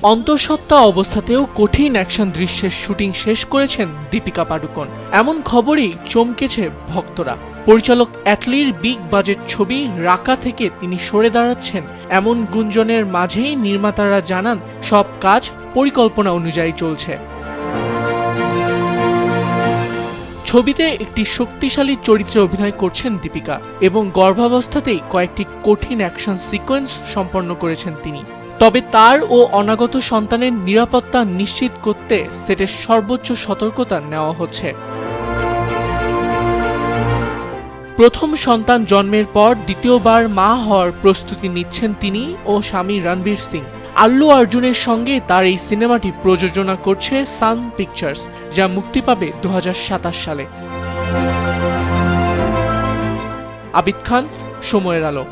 অন্তঃসত্ত্বা অবস্থাতেও কঠিন অ্যাকশন দৃশ্যের শুটিং শেষ করেছেন দীপিকা পাডুকোন। এমন খবরেই চমকেছে ভক্তরা। পরিচালক অ্যাটলির বিগ বাজেট ছবি রাকা থেকে তিনি সরে দাঁড়াচ্ছেন এমন গুঞ্জনের মাঝেই নির্মাতারা জানান সব কাজ পরিকল্পনা অনুযায়ী চলছে। ছবিতে একটি শক্তিশালী চরিত্রে অভিনয় করছেন দীপিকা এবং গর্ভাবস্থাতেই কয়েকটি কঠিন অ্যাকশন সিকোয়েন্স সম্পন্ন করেছেন তিনি। তবে তার ও অনাগত সন্তানের নিরাপত্তা নিশ্চিত করতে সেটের সর্বোচ্চ সতর্কতা নেওয়া হচ্ছে। প্রথম সন্তান জন্মের পর দ্বিতীয়বার মা হওয়ার প্রস্তুতি নিচ্ছেন তিনি ও স্বামী রণবীর সিং। আল্লু অর্জুনের সঙ্গে তার এই সিনেমাটি প্রযোজনা করছে সান পিকচার্স, যা মুক্তি পাবে 2027 সালে। আবিদ খান, সময়ের আলো।